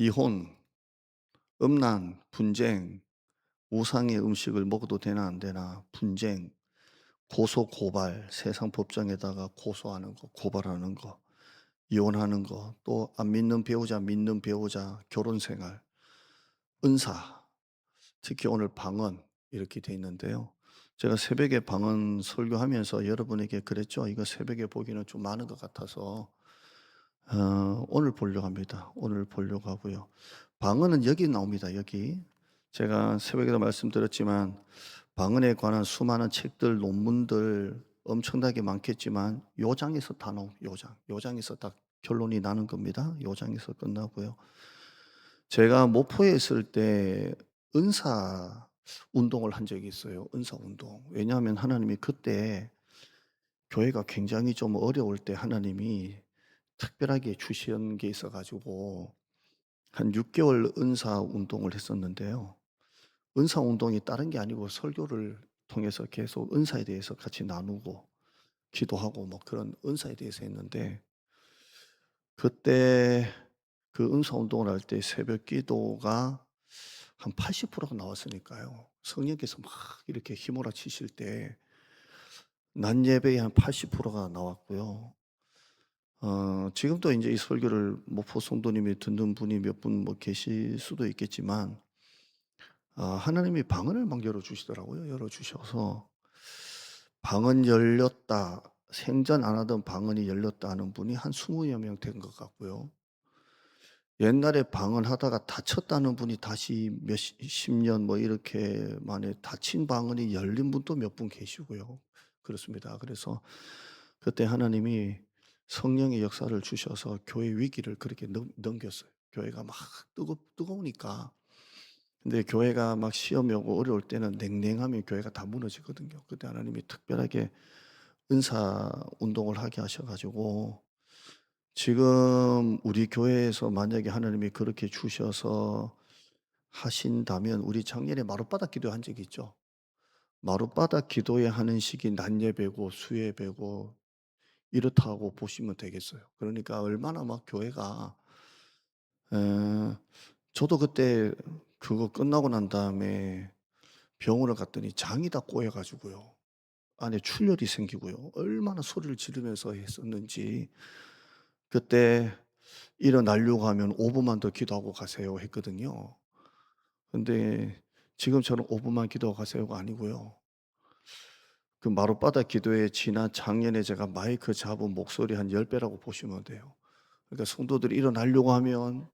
이혼, 음란, 분쟁, 우상의 음식을 먹어도 되나 안 되나, 분쟁, 고소 고발, 세상 법정에다가 고소하는 거, 고발하는 거, 이혼하는 거, 또 안 믿는 배우자, 믿는 배우자, 결혼 생활, 은사, 특히 오늘 방언 이렇게 돼 있는데요. 제가 새벽에 방언 설교하면서 여러분에게 그랬죠. 이거 새벽에 보기는 좀 많은 것 같아서 오늘 보려고 합니다. 오늘 보려고 하고요. 방언은 여기 나옵니다. 여기 제가 새벽에도 말씀드렸지만 방언에 관한 수많은 책들, 논문들 엄청나게 많겠지만 요장에서 다 나옵니다. 요장에서 다 결론이 나는 겁니다. 요장에서 끝나고요. 제가 목포에 있을 때 은사 운동을 한 적이 있어요. 은사 운동. 왜냐하면 하나님이 그때 교회가 굉장히 좀 어려울 때 하나님이 특별하게 주신 게 있어 가지고 한 6 개월 은사 운동을 했었는데요. 은사 운동이 다른 게 아니고 설교를 통해서 계속 은사에 대해서 같이 나누고 기도하고 뭐 그런 은사에 대해서 했는데, 그때 그 은사 운동을 할 때 새벽 기도가 한 80%가 나왔으니까요. 성령께서 막 이렇게 휘몰아치실 때 낮 예배에 한 80%가 나왔고요. 지금도 인제 이 설교를 목포 성도님이 듣는 분이 몇 분 뭐 계실 수도 있겠지만 하나님이 방언을 막 열어 주시더라고요. 열어 주셔서 "방언 열렸다. 생전 안 하던 방언이 열렸다." 하는 분이 한 20여 명 된 것 같고요. 옛날에 방언하다가 다쳤다는 분이 다시 십 년 뭐 이렇게 만에 다친 방언이 열린 분도 몇 분 계시고요. 그렇습니다. 그래서 그때 하나님이 성령의 역사를 주셔서 교회 위기를 그렇게 넘겼어요. 교회가 막 뜨거우니까. 근데 교회가 막 시험이 오고 어려울 때는 냉랭하면 교회가 다 무너지거든요. 그때 하나님이 특별하게 은사 운동을 하게 하셔 가지고 지금 우리 교회에서 만약에 하나님이 그렇게 주셔서 하신다면, 우리 작년에 마룻바닥 기도한 적이 있죠. 마룻바닥 기도회 하는 식이 낮 예배고 수예배고 이렇다고 보시면 되겠어요. 그러니까 얼마나 막 교회가 에, 저도 그때 그거 끝나고 난 다음에 병원을 갔더니 장이 다 꼬여 가지고요. 안에 출혈이 생기고요. 얼마나 소리를 지르면서 했었는지. 그때 "일어나려고 하면 5 분만 더 기도하고 가세요." 했거든요. 근데 지금처럼 "5 분만 기도하고 가세요."가 아니고요. 그 마룻바닥 기도회 지난 작년에 제가 마이크 잡은 목소리 한 10 배라고 보시면 돼요. 그러니까 성도들이 일어나려고 하면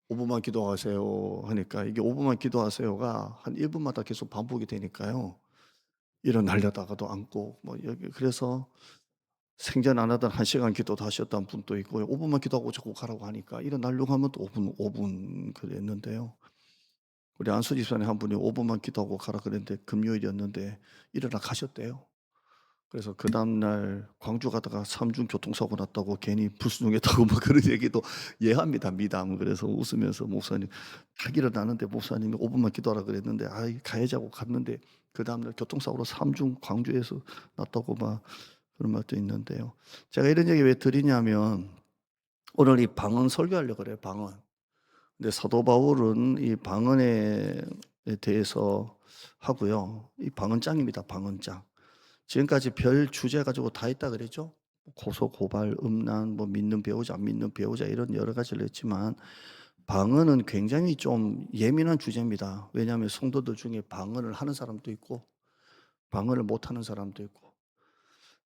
"5 분만 기도하세요." 하니까 이게 "5 분만 기도하세요."가 한 1 분마다 계속 반복이 되니까요. 일어나려다가도 앉고 뭐 여기 그래서 생전 안 하던 1 시간 기도도 하셨던 분도 있고요. 5 분만 기도하고 자꾸 가라고 하니까 일어나려고 하면 또 5 분 그랬는데요. 우리 안수 집사님 한 분이 5 분만 기도하고 가라 그랬는데 금요일이었는데 일어나 가셨대요. 그래서 그다음 날 광주 가다가 3중 교통사고 났다고 괜히 불순종했다고 뭐 그런 얘기도 예합니다, 미담. 그래서 웃으면서 목사님 딱 일어나는데 목사님이 5 분만 기도하라 그랬는데 아이 가야지 하고 갔는데 그다음 날 교통사고로 3중 광주에서 났다고 막 그런 말도 있는데요. 제가 이런 얘기 왜 드리냐면 오늘 이 방언 설교하려고 그래요, 방언. 근데 사도 바울은 이 방언에 대해서 하고요. 이 방언장입니다, 방언장. 지금까지 별 주제 가지고 다 했다 그랬죠? 고소, 고발, 음란, 뭐 믿는 배우자, 안 믿는 배우자 이런 여러 가지를 했지만 방언은 굉장히 좀 예민한 주제입니다. 왜냐하면 성도들 중에 방언을 하는 사람도 있고 방언을 못하는 사람도 있고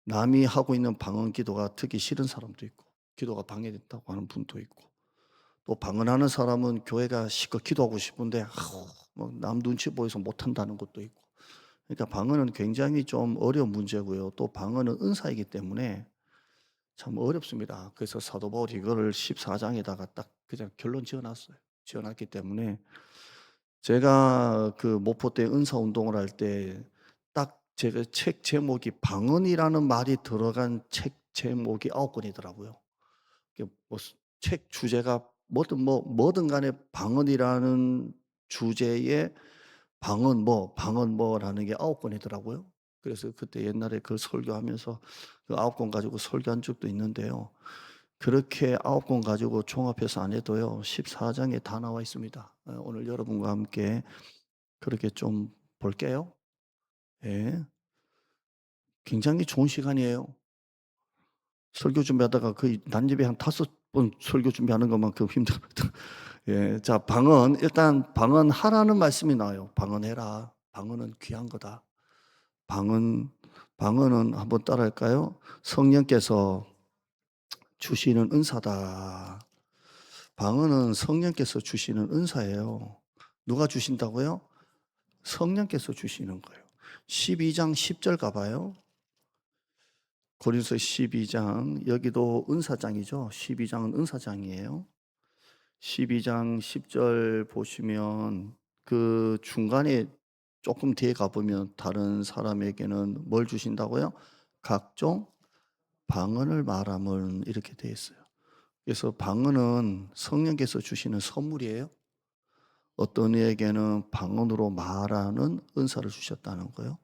남이 하고 있는 방언 기도가 듣기 싫은 사람도 있고 기도가 방해됐다고 하는 분도 있고 또 방언하는 사람은 교회가 실컷 기도하고 싶은데 아우 뭐 남 눈치 보여서 못한다는 것도 있고. 그러니까 방언은 굉장히 좀 어려운 문제고요. 또 방언은 은사이기 때문에 참 어렵습니다. 그래서 사도 바울이 이거를 14 장에다가 딱 그냥 결론 지어 놨어요. 지어 놨기 때문에 제가 그 목포 때 은사 운동을 할 때 딱 제가 책 제목이 방언이라는 말이 들어간 책 제목이 9 권이더라고요. 이게 뭐 책 주제가 뭐든 간에 방언이라는 주제에 방언 뭐라는 게 9 권이더라고요. 그래서 그때 옛날에 그 설교하면서 그 9권 가지고 설교한 적도 있는데요. 그렇게 9권 가지고 종합해서 안 해도요. 14장에 다 나와 있습니다. 오늘 여러분과 함께 그렇게 좀 볼게요. 예. 굉장히 좋은 시간이에요. 설교 준비하다가 거의 난입에 한 5번 설교 준비하는 것만큼 힘들거든. 예. 자, 방언. 일단 방언하라는 말씀이 나와요. "방언해라. 방언은 귀한 거다." 방언 방언은 한번 따라 할까요? "성령께서 주시는 은사다." 방언은 성령께서 주시는 은사예요. 누가 주신다고요? 성령께서 주시는 거예요. 12장 10절 가 봐요. 고린도서 12장 여기도 은사장이죠. 12장은 은사장이에요. 12장 10절 보시면 그 중간에 조금 뒤에 가 보면 다른 사람에게는 뭘 주신다고요? 각종 방언을 말함은 이렇게 되어 있어요. 그래서 방언은 성령께서 주시는 선물이에요. 어떤 이에게는 방언으로 말하는 은사를 주셨다는 거예요.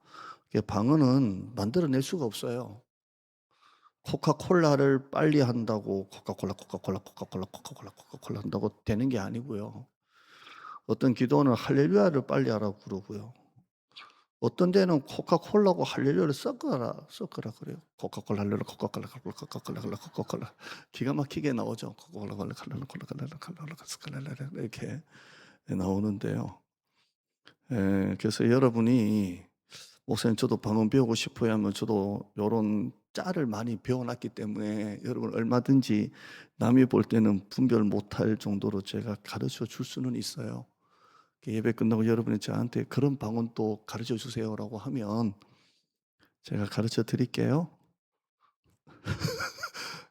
방언은 만들어낼 수가 없어요. 코카콜라를 빨리 한다고 코카콜라 한다고 되는 게 아니고요. 어떤 기도는 할렐루야를 빨리 하라고 그러고요. 어떤 데는 코카콜라하고 할렐루야를 섞어라 그래요. 코카콜라 할렐루야 코카콜라 기가 막히게 나오죠. 코카콜라 이렇게 나오는데요. 그래서 여러분이 목사님 저도 방언 배우고 싶어요 하면 저도 요런 짤을 많이 배워놨기 때문에 여러분 얼마든지 남이 볼 때는 분별 못할 정도로 제가 가르쳐 줄 수는 있어요. 예배 끝나고 여러분이 저한테 "그런 방언 또 가르쳐 주세요."라고 하면 제가 가르쳐 드릴게요.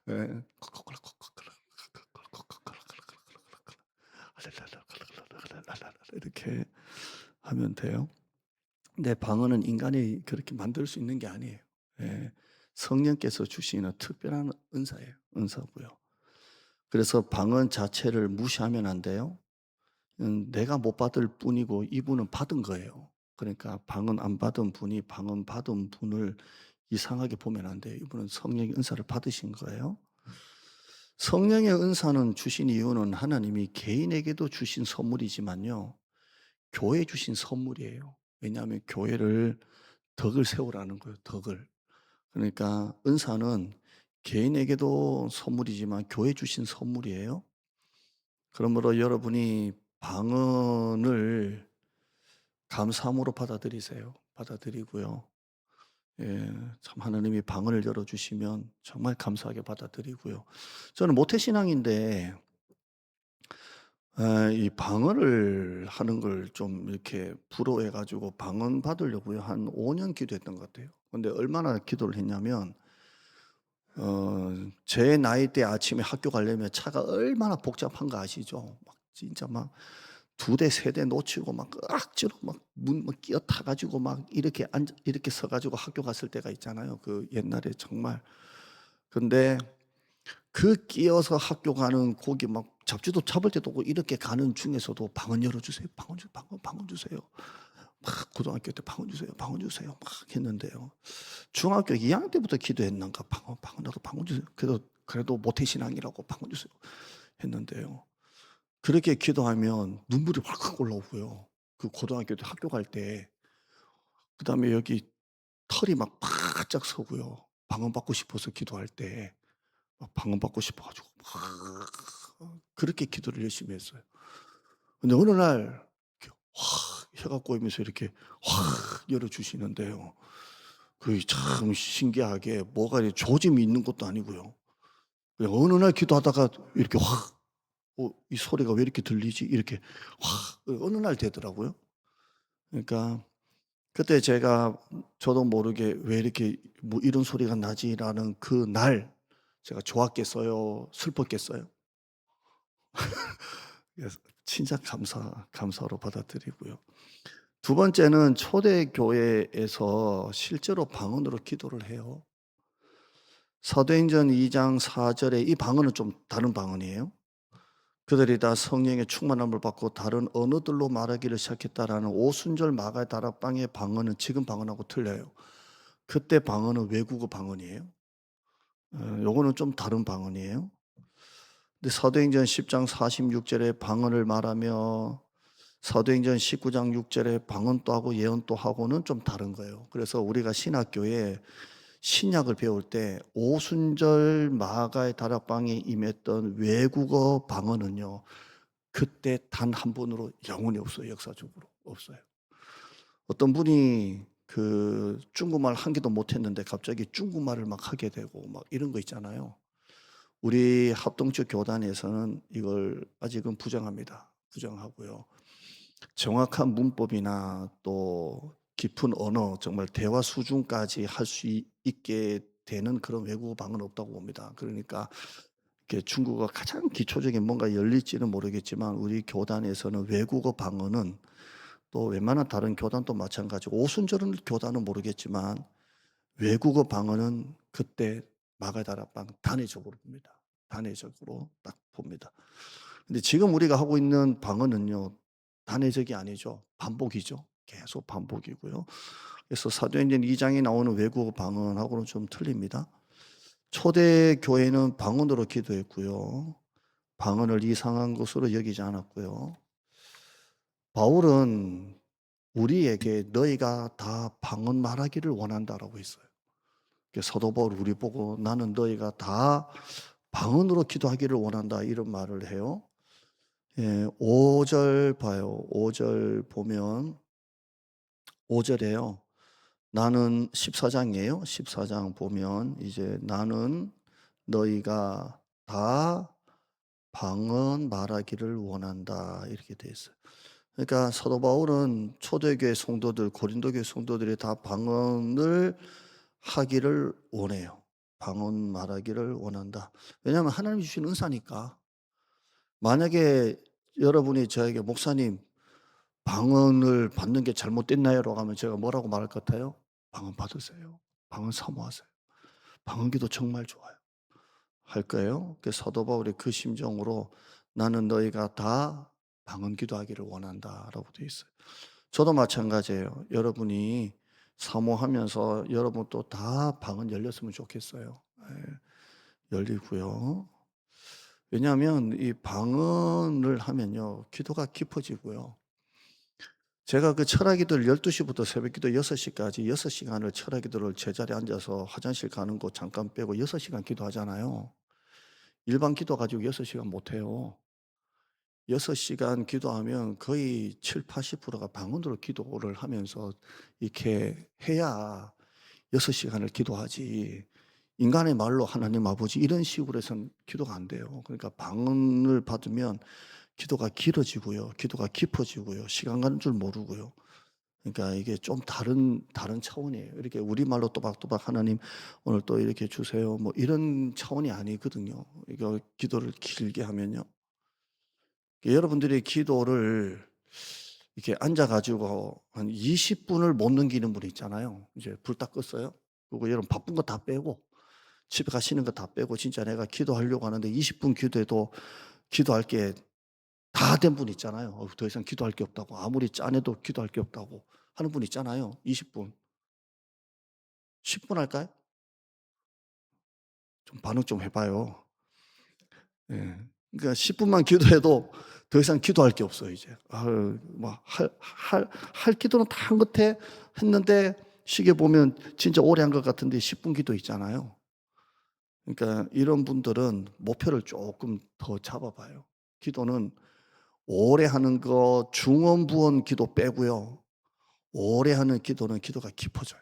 예. 이렇게 하면 돼요. 근데 방언은 인간이 그렇게 만들 수 있는 게 아니에요. 예. 성령께서 주시는 특별한 은사예요. 은사고요. 그래서 방언 자체를 무시하면 안 돼요. 내가 못 받을 뿐이고 이분은 받은 거예요. 그러니까 방언 안 받은 분이 방언 받은 분을 이상하게 보면 안 돼요. 이분은 성령의 은사를 받으신 거예요. 성령의 은사는 주신 이유는 하나님이 개인에게도 주신 선물이지만요. 교회에 주신 선물이에요. 왜냐하면 교회를 덕을 세우라는 거예요, 덕을. 그러니까 은사는 개인에게도 선물이지만 교회에 주신 선물이에요. 그러므로 여러분이 방언을 감사함으로 받아들이세요. 받아들이고요. 예, 참 하나님이 방언을 열어주시면 정말 감사하게 받아들이고요. 저는 모태신앙인데 이 방언을 하는 걸 좀 이렇게 부러워해 가지고 방언 받으려고요. 한 5년 기도했던 것 같아요. 근데 얼마나 기도를 했냐면 제 나이 때 아침에 학교 가려면 차가 얼마나 복잡한 거 아시죠? 막 진짜 막 2대 3대 놓치고 막 억지로 막 문 막 끼어 타 가지고 막 이렇게 앉아 이렇게 서 가지고 학교 갔을 때가 있잖아요. 그 옛날에 정말. 근데 그 끼어서 학교 가는 거기 막 잡지도 잡을 때도 없고 이렇게 가는 중에서도 "방언 열어 주세요. 방언 주세요." 막 고등학교 때 "방언 주세요. 방언 주세요." 막 했는데요. 중학교 2 학년 때부터 기도했는가 나도 방언 주세요. 그래도 모태신앙이라고 "방언 주세요." 했는데요. 그렇게 기도하면 눈물이 확 올라오고요. 그 고등학교 때 학교 갈 때 그다음에 여기 털이 막 바짝 서고요. 방언 받고 싶어서 기도할 때 막 방언 받고 싶어 가지고 막 그렇게 기도를 열심히 했어요. 근데 어느 날 이렇게 확 해가 꼬이면서 이렇게 확 열어 주시는데요. 그게 참 신기하게 뭐가 이렇게 조짐이 있는 것도 아니고요. 그냥 어느 날 기도하다가 이렇게 확 '이 소리가 왜 이렇게 들리지?' 이렇게 확 어느 날 되더라고요. 그러니까 그때 제가 저도 모르게 '왜 이렇게 뭐 이런 소리가 나지?'라는 그날 제가 좋았겠어요? 슬펐겠어요? 그래서 진짜 감사로 받아들이고요. 두 번째는 초대교회에서 실제로 방언으로 기도를 해요. 사도행전 2장 4 절에 이 방언은 좀 다른 방언이에요. 그들이 다 성령의 충만함을 받고 다른 언어들로 말하기를 시작했다라는 오순절 마가 다락방의 방언은 지금 방언하고 틀려요. 그때 방언은 외국어 방언이에요. 요거는 좀 다른 방언이에요. 근데 사도행전 10장 46절에 방언을 말하며 사도행전 19장 6절에 방언도 하고 예언도 하고는 좀 다른 거예요. 그래서 우리가 신학교에 신약을 배울 때 오순절 마가의 다락방에 임했던 외국어 방언은요, 그때 단 한 번으로 영원히 없어요. 역사적으로 없어요. 어떤 분이 그 중국말 한 개도 못했는데 갑자기 중국말을 막 하게 되고 막 이런 거 있잖아요. 우리 합동적 교단에서는 이걸 아직은 부정합니다. 부정하고요. 정확한 문법이나 또 깊은 언어, 정말 대화 수준까지 할 수 있게 되는 그런 외국어 방언은 없다고 봅니다. 그러니까 이렇게 중국어 가장 기초적인 뭔가 열릴지는 모르겠지만 우리 교단에서는 외국어 방언은 또 웬만한 다른 교단도 마찬가지고 오순절은 교단은 모르겠지만 외국어 방언은 그때 마가다락방 단회적으로 봅니다. 단회적으로 딱 봅니다. 근데 지금 우리가 하고 있는 방언은요, 단회적이 아니죠. 반복이죠. 계속 반복이고요. 그래서 사도행전 2장에 나오는 외국어 방언하고는 좀 틀립니다. 초대 교회는 방언으로 기도했고요. 방언을 이상한 것으로 여기지 않았고요. 바울은 우리에게 너희가 다 방언 말하기를 원한다라고 했어요. 사도 바울 우리 보고 나는 너희가 다 방언으로 기도하기를 원한다 이런 말을 해요. 예, 5절 봐요. 5절 보면 5절에요. 나는 14장이에요. 14장 보면 이제 나는 너희가 다 방언 말하기를 원한다 이렇게 돼 있어요. 그러니까 사도 바울은 초대교회 성도들, 고린도교회 성도들이 다 방언을 하기를 원해요. 방언 말하기를 원한다. 왜냐하면 하나님이 주신 은사니까. 만약에 여러분이 저에게 목사님 방언을 받는 게 잘못됐나요?라고 하면 제가 뭐라고 말할 것 같아요? 방언 받으세요. 방언 사모하세요. 방언 기도 정말 좋아요. 할 거예요. 그 사도 바울의 그 심정으로 나는 너희가 다 방언 기도하기를 원한다라고 되어 있어요. 저도 마찬가지예요. 여러분이 사모하면서 여러분도 다 방언 열렸으면 좋겠어요. 예, 열리고요. 왜냐하면 이 방언을 하면요, 기도가 깊어지고요. 제가 그 철학기도를 12시부터 새벽기도 6시까지 6시간을 철학기도를 제자리에 앉아서 화장실 가는 거 잠깐 빼고 6시간 기도하잖아요. 일반 기도 가지고 6시간 못 해요. 6시간 기도하면 거의 70~80%가 방언으로 기도를 하면서 이렇게 해야 6시간을 기도하지. 인간의 말로 하나님 아버지 이런 식으로 해서는 기도가 안 돼요. 그러니까 방언을 받으면 기도가 길어지고요. 기도가 깊어지고요. 시간 가는 줄 모르고요. 그러니까 이게 좀 다른 차원이에요. 이렇게 우리말로 또박또박 "하나님 오늘 또 이렇게 주세요." 뭐 이런 차원이 아니거든요. 이거 기도를 길게 하면요. 여러분들이 기도를 이렇게 앉아 가지고 한 20 분을 못 넘기는 분이 있잖아요. 이제 불 다 껐어요. 그리고 여러분 바쁜 거 다 빼고 집에 가시는 거 다 빼고 진짜 내가 기도하려고 하는데 20분 기도해도 기도할 게 다 된 분 있잖아요. 더 이상 기도할 게 없다고. 아무리 짠해도 기도할 게 없다고 하는 분 있잖아요. 20 분. 10분 할까요? 좀 반응 좀 해 봐요. 예. 그러니까 10 분만 기도해도 더 이상 기도할 게 없어요 이제. 아유 막 할 기도는 다 한 것 같아 했는데 시계 보면 진짜 오래 한 것 같은데 10분 기도 있잖아요. 그러니까 이런 분들은 목표를 쪼끔 더 잡아 봐요. 기도는 오래 하는 거 중언부언 기도 빼고요. 오래 하는 기도는 기도가 깊어져요.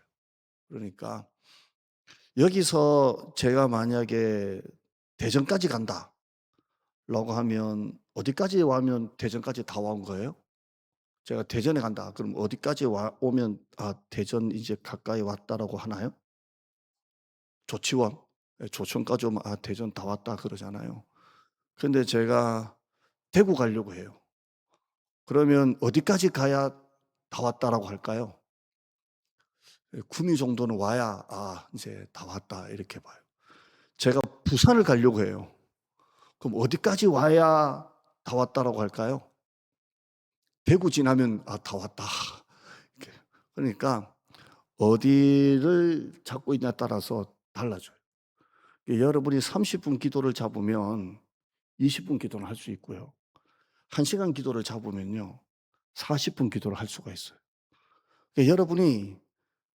그러니까 여기서 제가 만약에 "대전까지 간다."라고 하면 어디까지 와면 대전까지 다 온 거예요? 제가 "대전에 간다." 그럼 어디까지 와 오면 '아 대전 이제 가까이 왔다.'라고 하나요? 조치원. 예, 조천까지 오면 '아 대전 다 왔다.' 그러잖아요. 근데 제가 대구 가려고 해요. 그러면 어디까지 가야 "다 왔다."라고 할까요? 예, 구미 정도는 와야 '아 이제 다 왔다.' 이렇게 봐요. 제가 부산을 가려고 해요. 그럼 어디까지 와야 "다 왔다."라고 할까요? 대구 지나면 '아 다 왔다.' 이렇게. 그러니까 어디를 잡고 있냐에 따라서 달라져요. 여러분이 30분 기도를 잡으면 20분 기도를 할 수 있고요. 1시간 기도를 잡으면요. 40분 기도를 할 수가 있어요. 그러니까 여러분이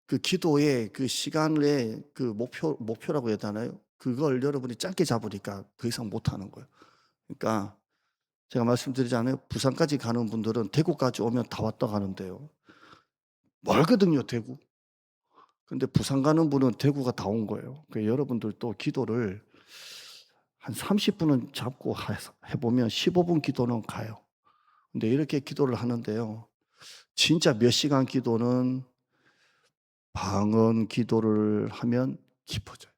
그 기도의 그 시간의 그 목표라고 해야 되나요? 그걸 여러분이 짧게 잡으니까 더 이상 못 하는 거예요. 그러니까 제가 말씀드리잖아요. 부산까지 가는 분들은 대구까지 오면 다 왔다 가는데요. 멀거든요, 대구. 근데 부산 가는 분은 대구가 다 온 거예요. 여러분들도 기도를 한 30분은 잡고 해보면 15분 기도는 가요. 근데 이렇게 기도를 하는데요. 진짜 몇 시간 기도는 방언 기도를 하면 깊어져요.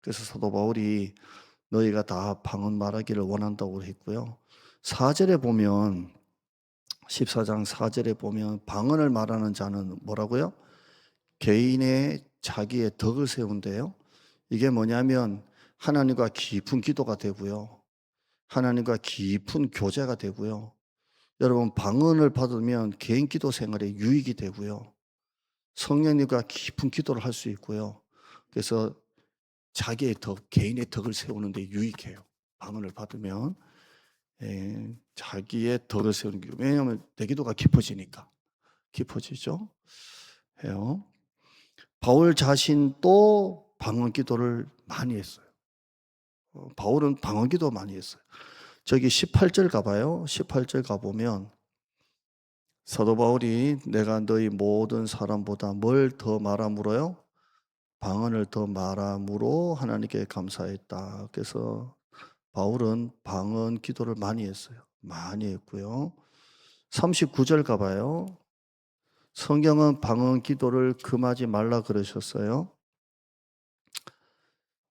그래서 사도 바울이 너희가 다 방언 말하기를 원한다고 했고요. 4절에 보면 14장 4절에 보면 방언을 말하는 자는 뭐라고요? 개인의 자기의 덕을 세운대요. 이게 뭐냐면 하나님과 깊은 기도가 되고요. 하나님과 깊은 교제가 되고요. 여러분 방언을 받으면 개인 기도 생활에 유익이 되고요. 성령님과 깊은 기도를 할 수 있고요. 그래서 자기의 덕, 개인의 덕을 세우는 데 유익해요. 방언을 받으면. 예, 자기의 덕을 세우는 게 왜냐하면 내 기도가 깊어지니까. 깊어지죠. 해요. 바울 자신도 방언 기도를 많이 했어요. 바울은 방언 기도 많이 했어요. 저기 18절 가봐요. 18절 가보면 사도 바울이 내가 너희 모든 사람보다 뭘 더 말함으로요? 방언을 더 말함으로 하나님께 감사했다. 그래서 바울은 방언 기도를 많이 했어요. 많이 했고요. 39절 가봐요. 성경은 방언 기도를 금하지 말라 그러셨어요.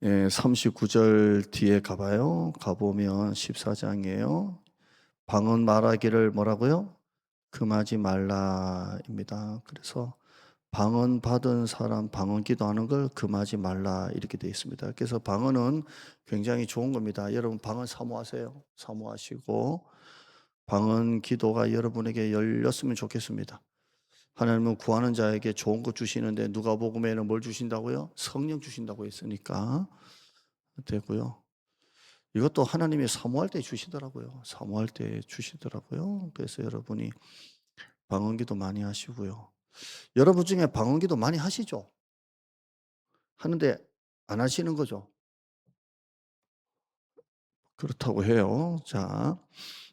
예, 39절 뒤에 가봐요. 가보면 14장이에요. 방언 말하기를 뭐라고요? 금하지 말라입니다. 그래서 방언 받은 사람 방언 기도하는 걸 금하지 말라 이렇게 되어 있습니다. 그래서 방언은 굉장히 좋은 겁니다. 여러분 방언 사모하세요. 사모하시고 방언 기도가 여러분에게 열렸으면 좋겠습니다. 하나님은 구하는 자에게 좋은 것 주시는데 누가복음에는 뭘 주신다고요? 성령 주신다고 했으니까 되고요. 이것도 하나님이 사모할 때 주시더라고요. 사모할 때 주시더라고요. 그래서 여러분이 방언기도 많이 하시고요. 여러분 중에 방언기도 많이 하시죠? 하는데 안 하시는 거죠? 그렇다고 해요. 자,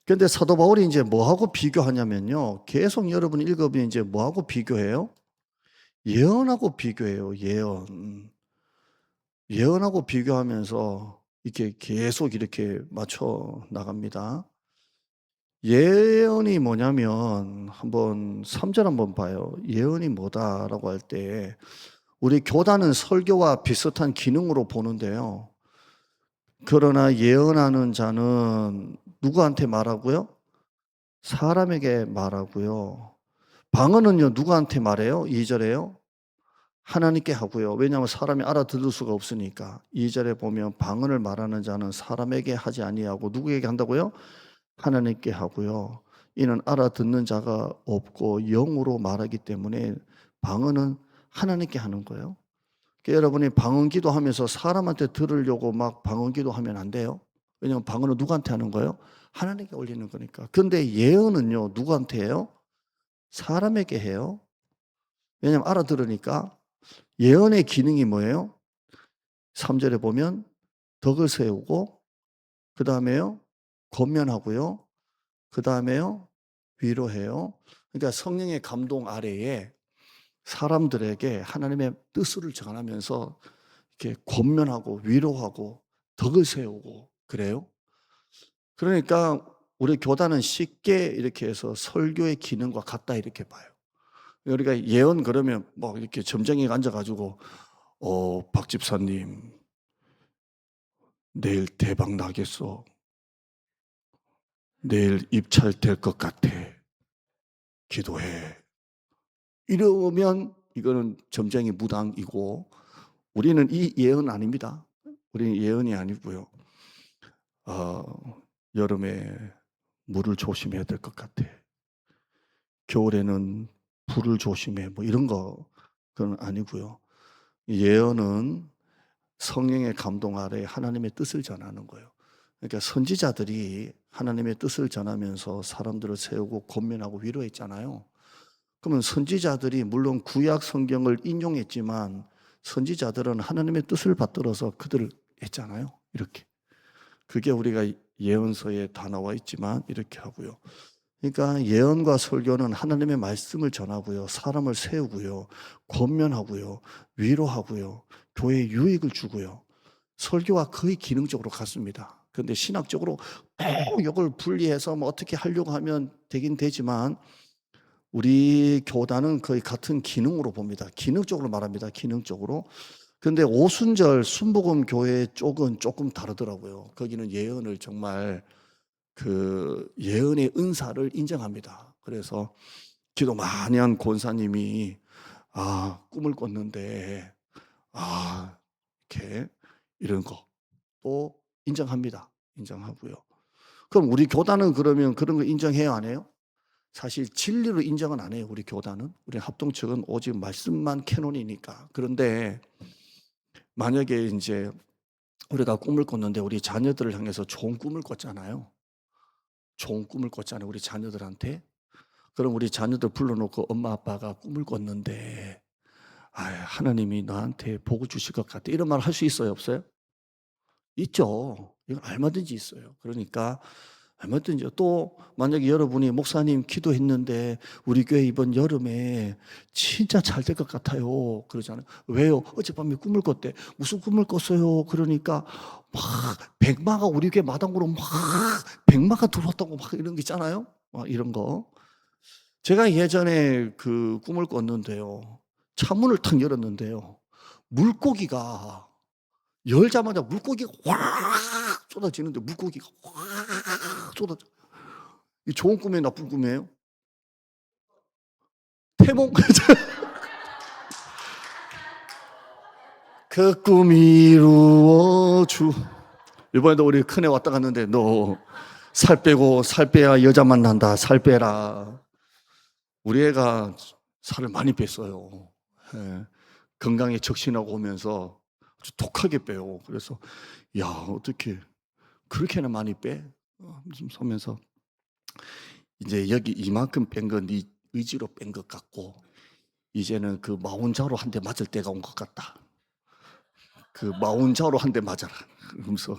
근데 사도 바울이 이제 뭐하고 비교하냐면요. 계속 여러분 읽어보면 이제 뭐하고 비교해요? 예언하고 비교해요. 예언. 예언하고 비교하면서 이렇게 계속 이렇게 맞춰 나갑니다. 예언이 뭐냐면 한번 3절 한번 봐요. 예언이 뭐다라고 할 때 우리 교단은 설교와 비슷한 기능으로 보는데요. 그러나 예언하는 자는 누구한테 말하고요? 사람에게 말하고요. 방언은요 누구한테 말해요? 2절에요. 하나님께 하고요. 왜냐하면 사람이 알아들을 수가 없으니까. 2절에 보면 방언을 말하는 자는 사람에게 하지 아니하고 누구에게 한다고요? 하나님께 하고요. 이는 알아듣는 자가 없고 영으로 말하기 때문에 방언은 하나님께 하는 거예요. 그러니까 여러분이 방언 기도하면서 사람한테 들으려고 막 방언 기도하면 안 돼요. 왜냐하면 방언은 누구한테 하는 거예요? 하나님께 올리는 거니까. 근데 예언은요 누구한테 해요? 사람에게 해요. 왜냐하면 알아들으니까. 예언의 기능이 뭐예요? 3절에 보면 덕을 세우고 그 다음에요 권면하고요 그 다음에요 위로해요. 그러니까 성령의 감동 아래에 사람들에게 하나님의 뜻을 전하면서 이렇게 권면하고 위로하고 덕을 세우고 그래요. 그러니까 우리 교단은 쉽게 이렇게 해서 설교의 기능과 같다 이렇게 봐요. 우리가 예언 그러면 뭐 이렇게 점쟁이가 앉아가지고 박 집사님 내일 대박 나겠어. 내일 입찰될 것 같아. 기도해. 이러면 이거는 점쟁이 무당이고 우리는 이 예언 아닙니다. 우리는 예언이 아니고요. 여름에 물을 조심해야 될 것 같아. 겨울에는 불을 조심해. 뭐 이런 거 그건 아니고요. 예언은 성령의 감동 아래 하나님의 뜻을 전하는 거예요. 그러니까 선지자들이 하나님의 뜻을 전하면서 사람들을 세우고 권면하고 위로했잖아요. 그러면 선지자들이 물론 구약 성경을 인용했지만 선지자들은 하나님의 뜻을 받들어서 그들을 했잖아요. 이렇게. 그게 우리가 예언서에 다 나와 있지만 이렇게 하고요. 그러니까 예언과 설교는 하나님의 말씀을 전하고요. 사람을 세우고요. 권면하고요. 위로하고요. 교회에 유익을 주고요. 설교와 거의 기능적으로 같습니다. 그런데 신학적으로 꼭 이걸 분리해서 뭐 어떻게 하려고 하면 되긴 되지만 우리 교단은 거의 같은 기능으로 봅니다. 기능적으로 말합니다. 기능적으로. 근데 오순절 순복음 교회 쪽은 조금 다르더라고요. 거기는 예언을 정말 그 예언의 은사를 인정합니다. 그래서 기도 많이 한 권사님이 꿈을 꿨는데 이렇게 이런 거 또 인정합니다. 인정하고요. 그럼 우리 교단은 그러면 그런 거 인정해요, 안 해요? 사실 진리로 인정은 안 해요, 우리 교단은. 우리 합동측은 오직 말씀만 캐논이니까. 그런데 만약에 이제 우리가 꿈을 꿨는데 우리 자녀들을 향해서 좋은 꿈을 꿨잖아요. 좋은 꿈을 꿨잖아요, 우리 자녀들한테. 그럼 우리 자녀들 불러놓고 엄마 아빠가 꿈을 꿨는데 하나님이 너한테 복을 주실 것 같아. 이런 말 할 수 있어요, 없어요? 있죠. 이건 얼마든지 있어요. 그러니까 얼마든지 또 만약에 여러분이 목사님 기도했는데 우리 교회 이번 여름에 진짜 잘 될 것 같아요. 그러잖아요. 왜요? 어젯밤에 꿈을 꿨대. 무슨 꿈을 꿨어요? 그러니까 막 백마가 우리 교회 마당으로 막 백마가 들어왔다고 막 이런 게 있잖아요. 이런 거. 제가 예전에 그 꿈을 꿨는데요. 창문을 탁 열었는데요. 물고기가 열자마자 물고기가 확 쏟아지는데 물고기가 확 쏟아져. 이 좋은 꿈이에요, 나쁜 꿈이에요? 태몽. 그 꿈 이루어 주. 이번에도 우리 큰애 왔다 갔는데 너 살 빼고 살 빼야 여자 만난다. 살 빼라. 우리 애가 살을 많이 뺐어요. 예. 건강에 적신하고 오면서 아주 독하게 빼요. 그래서 야 어떻게 그렇게나 많이 빼? 좀 서면서 이제 여기 이만큼 뺀 건 네 의지로 뺀 것 같고 이제는 그 마운자로 한 대 맞을 때가 온 것 같다. 그 마운자로 한 대 맞아라. 그러면서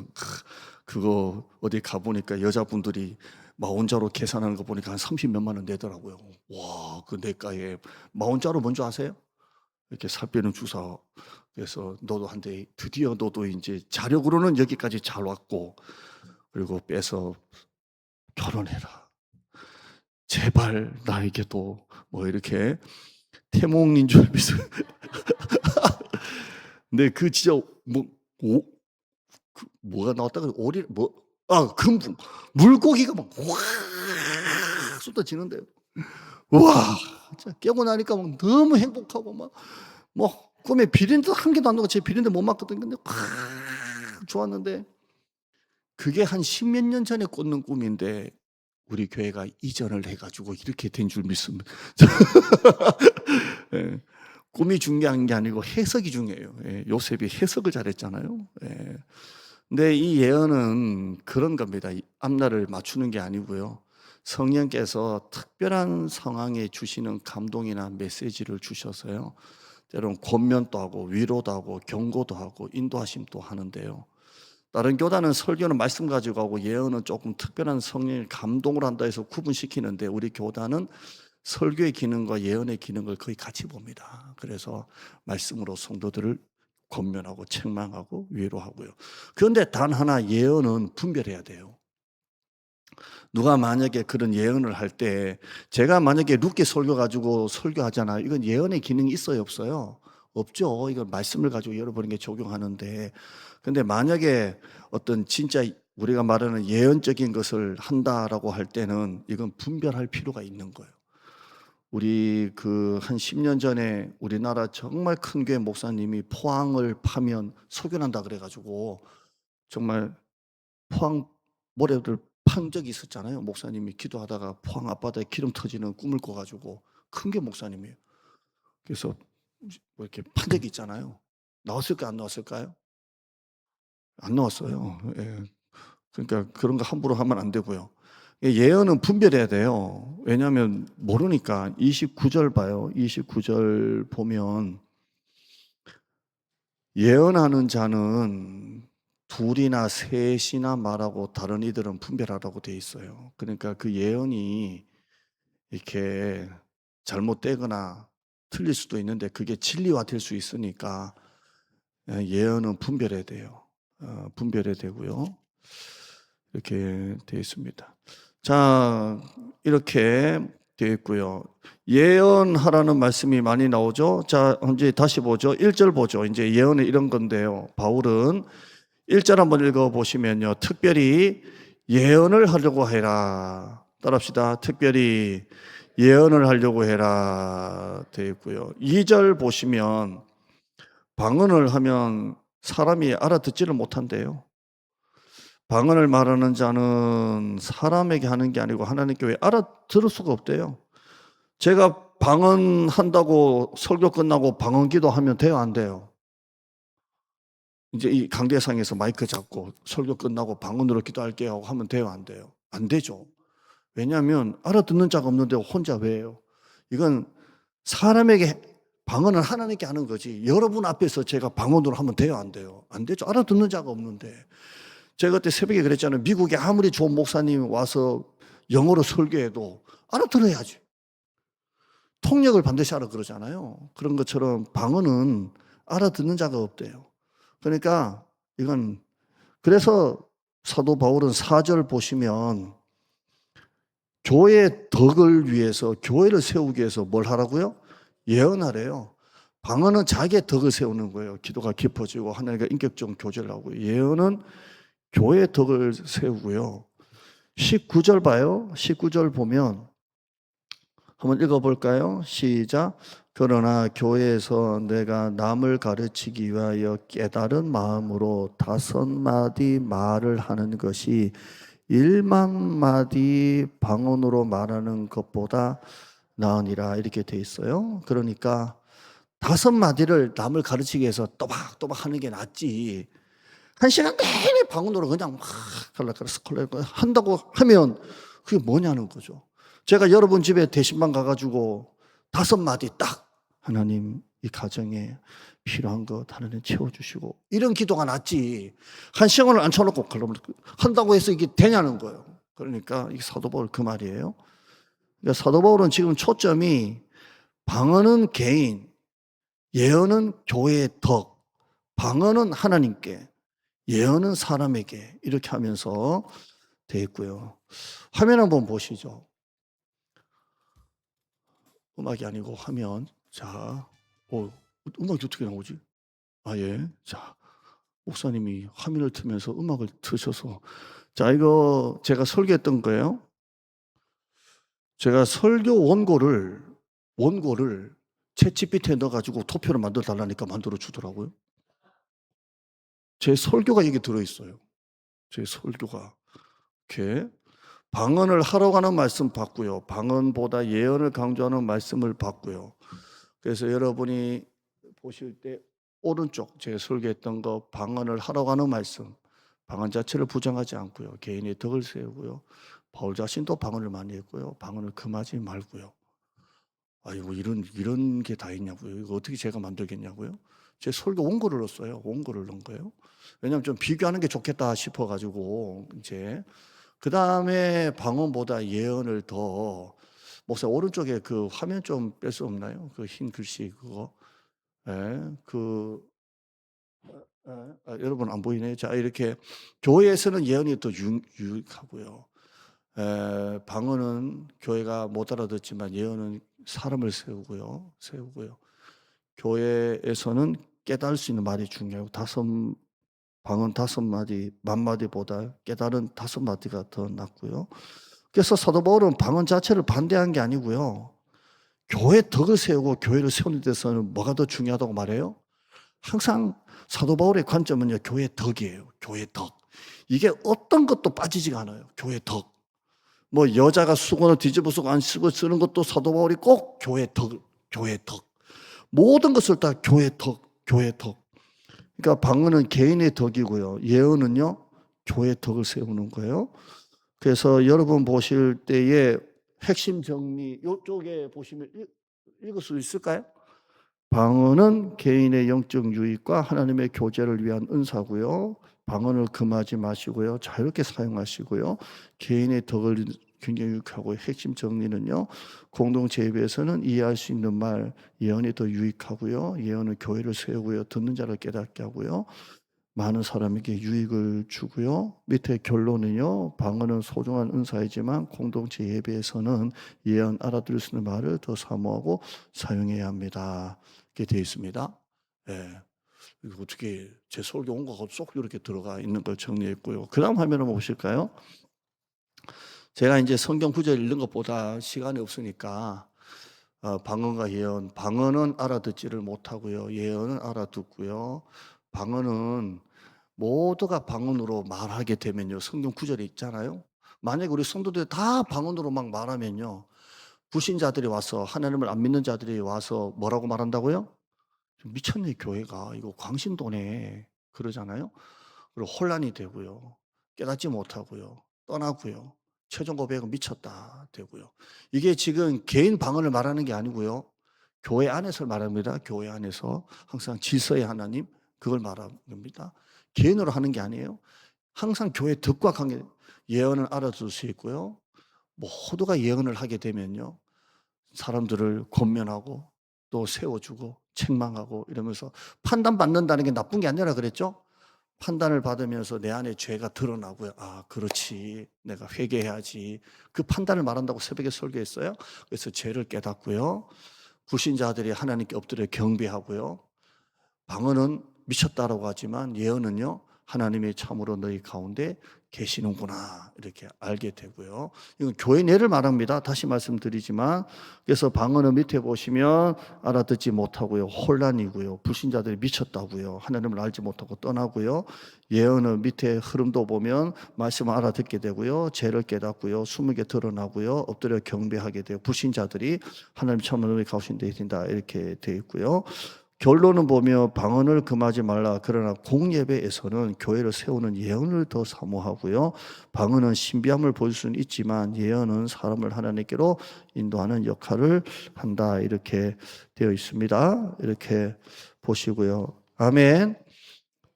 그거 어디 가보니까 여자분들이 마운자로 계산하는 거 보니까 한 30 몇만 원 내더라고요. 와, 그 내과에 마운자로 뭔지 아세요? 이렇게 살 빼는 주사. 그래서 너도 한 대, 드디어 너도 이제 자력으로는 여기까지 잘 왔고, 그리고 빼서 결혼해라. 제발 나에게도 뭐 이렇게 태몽인 줄 믿어. 근데 그 진짜 뭐 오, 뭐가 나왔다 그래 오리 금붕 물고기가 막 확 쏟아지는데요. 와, 진짜 깨고 나니까 막 너무 행복하고 막 뭐 꿈에 비린내 한 개도 안 나고 제 비린내 못 맡거든요. 근데 확 좋았는데 그게 한 십몇 년 전에 꿨는 꿈인데 우리 교회가 이전을 해가지고 이렇게 된 줄 믿습니다. 예, 꿈이 중요한 게 아니고 해석이 중요해요. 예, 요셉이 해석을 잘했잖아요. 예. 근데 이 예언은 그런 겁니다. 앞날을 맞추는 게 아니고요. 성령께서 특별한 상황에 주시는 감동이나 메시지를 주셔서요. 때로는 권면도 하고 위로도 하고 경고도 하고 인도하심도 하는데요. 다른 교단은 설교는 말씀 가지고 하고 예언은 조금 특별한 성령의 감동을 한다 해서 구분시키는데 우리 교단은 설교의 기능과 예언의 기능을 거의 같이 봅니다. 그래서 말씀으로 성도들을 권면하고 책망하고 위로하고요. 그런데 단 하나 예언은 분별해야 돼요. 누가 만약에 그런 예언을 할 때 제가 만약에 룻기 설교 가지고 설교하잖아요. 이건 예언의 기능이 있어요, 없어요? 없죠. 이건 말씀을 가지고 여러분에게 적용하는데 근데 만약에 어떤 진짜 우리가 말하는 예언적인 것을 한다라고 할 때는 이건 분별할 필요가 있는 거예요. 우리 그 한 10년 전에 우리나라 정말 큰 교회 목사님이 포항을 파면 소견한다 그래 가지고 정말 포항 모래를 판 적이 있었잖아요. 목사님이 기도하다가 포항 앞바다에 기름 터지는 꿈을 꿔 가지고 큰 게 목사님이에요. 그래서 뭐 이렇게 판 적이 있잖아요. 나왔을까요? 안 나왔을까요? 안 나왔어요. 예. 그러니까 그런 거 함부로 하면 안 되고요. 예언은 분별해야 돼요. 왜냐하면 모르니까. 29절 봐요. 29절 보면 예언하는 자는 둘이나 셋이나 말하고 다른 이들은 분별하라고 돼 있어요. 그러니까 그 예언이 이렇게 잘못되거나 틀릴 수도 있는데 그게 진리화 될 수 있으니까 예언은 분별해야 돼요. 분별해야 되고요. 이렇게 되어 있습니다. 자, 이렇게 되어 있고요. 예언하라는 말씀이 많이 나오죠. 자, 이제 다시 보죠. 1절 보죠. 이제 예언은 이런 건데요. 바울은 1절 한번 읽어보시면요. 특별히 예언을 하려고 해라. 따라합시다. 특별히 예언을 하려고 해라. 되어 있고요. 2절 보시면 방언을 하면 사람이 알아듣지를 못한대요. 방언을 말하는 자는 사람에게 하는 게 아니고 하나님께 왜 알아들을 수가 없대요. 제가 방언한다고 설교 끝나고 방언 기도하면 돼요, 안 돼요? 이제 이 강대상에서 마이크 잡고 설교 끝나고 방언으로 기도할게요 하고 하면 돼요, 안 돼요? 안 되죠. 왜냐하면 알아듣는 자가 없는데 혼자 왜 해요? 이건 사람에게 방언은 하나님께 하는 거지. 여러분 앞에서 제가 방언으로 하면 돼요, 안 돼요? 안 되죠. 알아듣는 자가 없는데. 제가 그때 새벽에 그랬잖아요. 미국에 아무리 좋은 목사님 와서 영어로 설교해도 알아들어야지. 통역을 반드시 하라 그러잖아요. 그런 것처럼 방언은 알아듣는 자가 없대요. 그러니까 이건 그래서 사도 바울은 4절 보시면 교회의 덕을 위해서 교회를 세우기 위해서 뭘 하라고요? 예언하래요. 방언은 자기의 덕을 세우는 거예요. 기도가 깊어지고 하나님과 인격적 교제를 하고 예언은 교회의 덕을 세우고요. 19절 봐요. 19절 보면 한번 읽어볼까요? 시작. 그러나 교회에서 내가 남을 가르치기 위하여 깨달은 마음으로 5마디 말을 하는 것이 1만 마디 방언으로 말하는 것보다 나으니라 이렇게 돼 있어요. 그러니까 5마디를 남을 가르치기 위해서 또박또박 하는 게 낫지. 1시간 내내 방언으로 그냥 막 한다고 하면 그게 뭐냐는 거죠. 제가 여러분 집에 대신방 가가지고 5마디 딱 하나님 이 가정에 필요한 것 하나님 채워주시고 이런 기도가 낫지 1시간을 앉혀놓고 한다고 해서 이게 되냐는 거예요. 그러니까 이게 사도 바울 그 말이에요. 그러니까 사도 바울은 지금 초점이 방언은 개인, 예언은 교회의 덕, 방언은 하나님께, 예언은 사람에게 이렇게 하면서 되어 있고요. 화면 한번 보시죠. 음악이 아니고 화면. 자, 음악이 어떻게 나오지? 예. 자, 목사님이 화면을 틀면서 음악을 트셔서. 자, 이거 제가 설계했던 거예요. 제가 설교 원고를 챗GPT에 넣어가지고 도표를 만들어 달라니까 만들어 주더라고요. 제 설교가 여기 들어있어요. 제 설교가. 이렇게. 방언을 하러 가는 말씀 받고요. 방언보다 예언을 강조하는 말씀을 받고요. 그래서 여러분이 보실 때 오른쪽 제가 설교했던 거 방언을 하러 가는 말씀. 방언 자체를 부정하지 않고요. 개인의 덕을 세우고요. 바울 자신도 방언을 많이 했고요. 방언을 금하지 말고요. 아이고 이런 게 다 있냐고요. 이거 어떻게 제가 만들겠냐고요. 제 설교 원고를 넣었어요. 원고를 넣은 거예요. 왜냐하면 좀 비교하는 게 좋겠다 싶어가지고 이제 그 다음에 방언보다 예언을 더 목사 오른쪽에 그 화면 좀 뺄 수 없나요? 그 흰 글씨 그거. 여러분 안 보이네요. 자 이렇게 교회에서는 예언이 더 유익하고요. 방언은 교회가 못 알아듣지만 예언은 사람을 세우고요. 교회에서는 깨달을 수 있는 말이 중요하고 방언 5마디, 10,000마디보다 깨달은 5마디가 더 낫고요. 그래서 사도 바울은 방언 자체를 반대한 게 아니고요. 교회 덕을 세우고 교회를 세우는 데서는 뭐가 더 중요하다고 말해요? 항상 사도 바울의 관점은요, 교회 덕이에요. 교회 덕. 이게 어떤 것도 빠지지가 않아요. 교회 덕. 뭐 여자가 수건을 뒤집어서 안 쓰고 쓰는 것도 사도 바울이 꼭 교회 덕. 모든 것을 다 교회 덕. 그러니까 방언은 개인의 덕이고요. 예언은요, 교회 덕을 세우는 거예요. 그래서 여러분 보실 때에 핵심 정리 요쪽에 보시면 읽을 수 있을까요? 방언은 개인의 영적 유익과 하나님의 교제를 위한 은사고요. 방언을 금하지 마시고요. 자유롭게 사용하시고요. 개인의 덕을 굉장히 유익하고 핵심 정리는요. 공동체 예배에서는 이해할 수 있는 말, 예언이 더 유익하고요. 예언은 교회를 세우고요. 듣는 자를 깨닫게 하고요. 많은 사람에게 유익을 주고요. 밑에 결론은요. 방언은 소중한 은사이지만 공동체 예배에서는 예언 알아들을 수 있는 말을 더 사모하고 사용해야 합니다. 이렇게 되어 있습니다. 예. 이거 어떻게 제 설교 온 거하고 쏙 이렇게 들어가 있는 걸 정리했고요. 그다음 화면 한번 보실까요? 제가 이제 성경 구절 읽는 것보다 시간이 없으니까 방언과 예언, 방언은 알아듣지를 못하고요. 예언은 알아듣고요. 방언은 모두가 방언으로 말하게 되면요. 성경 구절에 있잖아요. 만약에 우리 성도들이 다 방언으로 막 말하면요. 불신자들이 와서 하나님을 안 믿는 자들이 와서 뭐라고 말한다고요? 미쳤네 교회가. 이거 광신도네. 그러잖아요. 그리고 혼란이 되고요. 깨닫지 못하고요. 떠나고요. 최종 고백은 미쳤다 되고요. 이게 지금 개인 방언을 말하는 게 아니고요. 교회 안에서 말합니다. 교회 안에서 항상 질서의 하나님 그걸 말하는 겁니다. 개인으로 하는 게 아니에요. 항상 교회 덕과 관계 예언을 알아둘 수 있고요. 모두가 예언을 하게 되면요. 사람들을 권면하고 또 세워주고 책망하고 이러면서 판단받는다는 게 나쁜 게 아니라 그랬죠. 판단을 받으면서 내 안에 죄가 드러나고요. 아, 그렇지. 내가 회개해야지. 그 판단을 말한다고 새벽에 설교했어요. 그래서 죄를 깨닫고요. 불신자들이 하나님께 엎드려 경배하고요. 방언은 미쳤다라고 하지만 예언은요. 하나님이 참으로 너희 가운데 계시는구나 이렇게 알게 되고요. 이건 교회 내를 말합니다. 다시 말씀드리지만 그래서 방언은 밑에 보시면 알아듣지 못하고요. 혼란이고요. 불신자들이 미쳤다고요. 하나님을 알지 못하고 떠나고요. 예언은 밑에 흐름도 보면 말씀을 알아듣게 되고요. 죄를 깨닫고요. 숨게 드러나고요. 엎드려 경배하게 되고 불신자들이 하나님 참으로 너희 가운데 계신다 이렇게 되어 있고요. 결론은 보며 방언을 금하지 말라. 그러나 공예배에서는 교회를 세우는 예언을 더 사모하고요. 방언은 신비함을 보일 수는 있지만 예언은 사람을 하나님께로 인도하는 역할을 한다. 이렇게 되어 있습니다. 이렇게 보시고요. 아멘.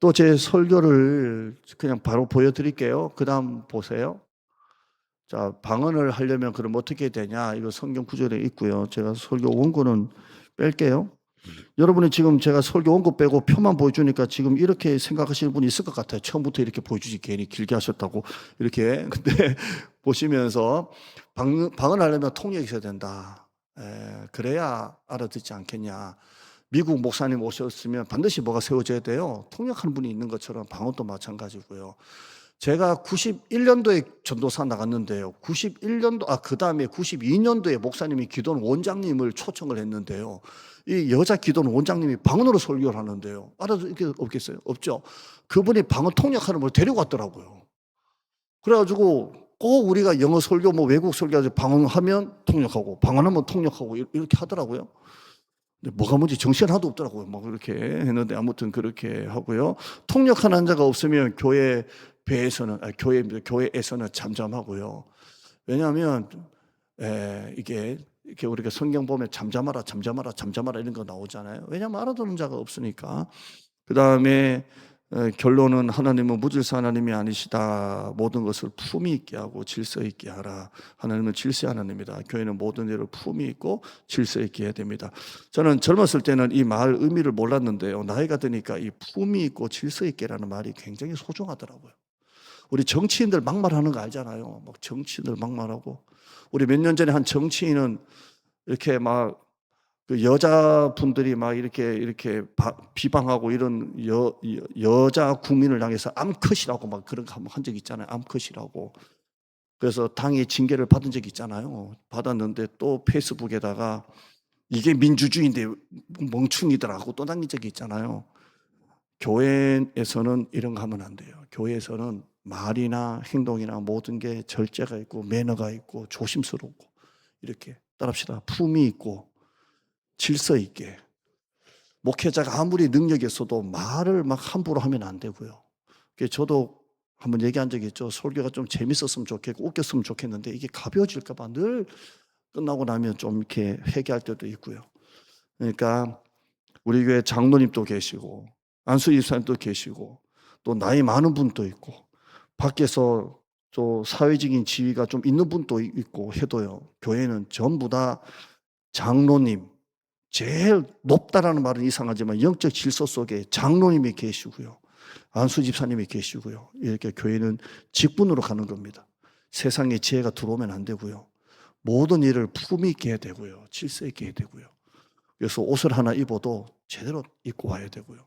또 제 설교를 그냥 바로 보여드릴게요. 그 다음 보세요. 자, 방언을 하려면 그럼 어떻게 되냐? 이거 성경 구절에 있고요. 제가 설교 원고는 뺄게요. 여러분이 지금 제가 설교 원고 빼고 표만 보여주니까 지금 이렇게 생각하시는 분이 있을 것 같아요. 처음부터 이렇게 보여주지 괜히 길게 하셨다고 이렇게. 근데 보시면서 방언하려면 통역이 있어야 된다. 그래야 알아듣지 않겠냐. 미국 목사님 오셨으면 반드시 뭐가 세워져야 돼요. 통역하는 분이 있는 것처럼 방언도 마찬가지고요. 제가 91년도에 전도사 나갔는데요. 91년도, 그 다음에 92년도에 목사님이 기도원 원장님을 초청을 했는데요. 이 여자 기도원 원장님이 방언으로 설교를 하는데요. 알아도 이게 없겠어요? 없죠. 그분이 방언 통역하는 분을 데리고 왔더라고요. 그래가지고 꼭 우리가 영어 설교, 뭐 외국 설교하지 방언하면 통역하고, 방언하면 통역하고 이렇게 하더라고요. 근데 뭐가 뭔지 정신 하나도 없더라고요. 막 그렇게 했는데 아무튼 그렇게 하고요. 통역하는 자가 없으면 교회에서는 잠잠하고요. 왜냐하면 이게 우리가 성경 보면 잠잠하라 이런 거 나오잖아요. 왜냐하면 알아듣는 자가 없으니까. 그 다음에 결론은 하나님은 무질서 하나님이 아니시다. 모든 것을 품위 있게 하고 질서 있게 하라. 하나님은 질서 하나님이다. 교회는 모든 일을 품위 있고 질서 있게 해야 됩니다. 저는 젊었을 때는 이 말 의미를 몰랐는데요. 나이가 드니까 이 품위 있고 질서 있게라는 말이 굉장히 소중하더라고요. 우리 정치인들 막말하는 거 알잖아요. 막 정치인들 막말하고. 우리 몇 년 전에 한 정치인은 이렇게 막 그 여자분들이 막 이렇게 비방하고 이런 여자 국민을 향해서 암컷이라고 막 그런 거 한번 한 적 있잖아요. 암컷이라고. 그래서 당의 징계를 받은 적이 있잖아요. 받았는데 또 페이스북에다가 이게 민주주의인데 멍충이더라고 또 남긴 적이 있잖아요. 교회에서는 이런 거 하면 안 돼요. 교회에서는 말이나 행동이나 모든 게 절제가 있고 매너가 있고 조심스럽고 이렇게 따라합시다. 품이 있고 질서 있게. 목회자가 아무리 능력이 있어도 말을 막 함부로 하면 안 되고요. 저도 한번 얘기한 적이 있죠. 설교가 좀 재밌었으면 좋겠고 웃겼으면 좋겠는데 이게 가벼워질까 봐 늘 끝나고 나면 좀 이렇게 회개할 때도 있고요. 그러니까 우리 교회 장로님도 계시고 안수 집사님도 계시고 또 나이 많은 분도 있고 밖에서 또 사회적인 지위가 좀 있는 분도 있고 해도요. 교회는 전부 다 장로님, 제일 높다라는 말은 이상하지만 영적 질서 속에 장로님이 계시고요. 안수 집사님이 계시고요. 이렇게 교회는 직분으로 가는 겁니다. 세상에 지혜가 들어오면 안 되고요. 모든 일을 품위 있게 해야 되고요. 질서 있게 해야 되고요. 그래서 옷을 하나 입어도 제대로 입고 와야 되고요.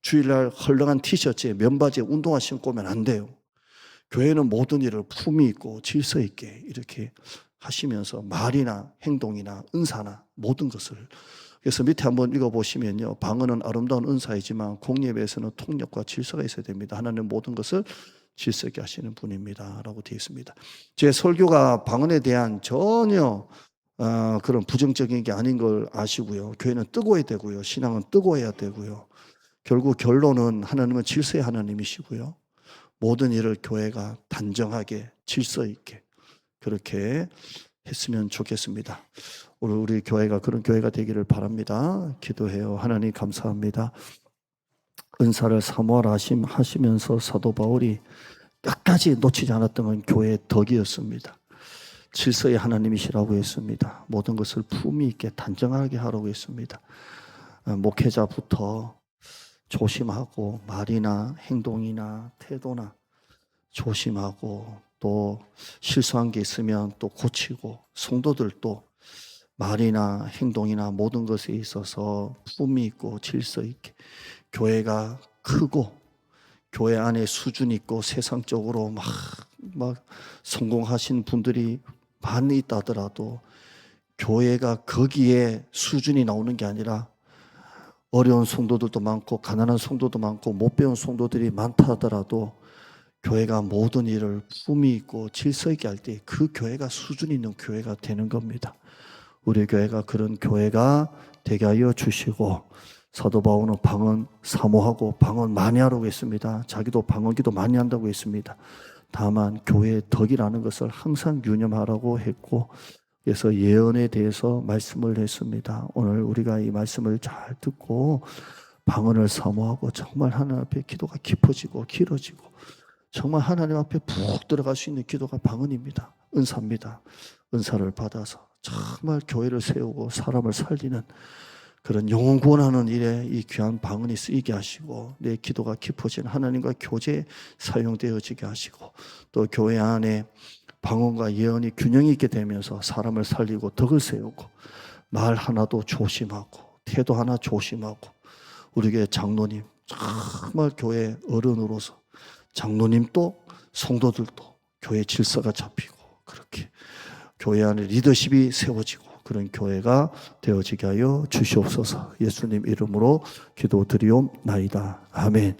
주일날 헐렁한 티셔츠에 면바지에 운동화 신고 오면 안 돼요. 교회는 모든 일을 품위 있고 질서 있게 이렇게 하시면서 말이나 행동이나 은사나 모든 것을, 그래서 밑에 한번 읽어보시면요. 방언은 아름다운 은사이지만 공예배에서는 통력과 질서가 있어야 됩니다. 하나님은 모든 것을 질서 있게 하시는 분입니다. 라고 되어 있습니다. 제 설교가 방언에 대한 전혀 그런 부정적인 게 아닌 걸 아시고요. 교회는 뜨거워야 되고요. 신앙은 뜨거워야 되고요. 결국 결론은 하나님은 질서의 하나님이시고요. 모든 일을 교회가 단정하게 질서 있게 그렇게 했으면 좋겠습니다. 오늘 우리 교회가 그런 교회가 되기를 바랍니다. 기도해요. 하나님 감사합니다. 은사를 사모하라 하시면서 사도 바울이 끝까지 놓치지 않았던 건 교회의 덕이었습니다. 질서의 하나님이시라고 했습니다. 모든 것을 품위 있게 단정하게 하라고 했습니다. 목회자부터 조심하고 말이나 행동이나 태도나 조심하고 또 실수한 게 있으면 또 고치고 성도들도 말이나 행동이나 모든 것에 있어서 품위 있고 질서 있게 교회가 크고 교회 안에 수준 있고 세상적으로 막 성공하신 분들이 많이 있다 하더라도 교회가 거기에 수준이 나오는 게 아니라 어려운 성도들도 많고 가난한 성도도 많고 못 배운 성도들이 많다 하더라도 교회가 모든 일을 품위 있고 질서 있게 할 때 그 교회가 수준 있는 교회가 되는 겁니다. 우리 교회가 그런 교회가 되게 하여 주시고, 사도 바울은 방언 사모하고 방언 많이 하라고 했습니다. 자기도 방언기도 많이 한다고 했습니다. 다만 교회의 덕이라는 것을 항상 유념하라고 했고, 그래서 예언에 대해서 말씀을 했습니다. 오늘 우리가 이 말씀을 잘 듣고 방언을 사모하고 정말 하나님 앞에 기도가 깊어지고 길어지고 정말 하나님 앞에 푹 들어갈 수 있는 기도가 방언입니다. 은사입니다. 은사를 받아서 정말 교회를 세우고 사람을 살리는 그런 영혼 구원하는 일에 이 귀한 방언이 쓰이게 하시고 내 기도가 깊어진 하나님과 교제에 사용되어지게 하시고 또 교회 안에 방언과 예언이 균형 있게 되면서 사람을 살리고 덕을 세우고 말 하나도 조심하고 태도 하나 조심하고 우리 교회 장로님 정말 교회 어른으로서 장로님도 성도들도 교회 질서가 잡히고 그렇게 교회 안에 리더십이 세워지고 그런 교회가 되어지게 하여 주시옵소서. 예수님 이름으로 기도드리옵나이다. 아멘.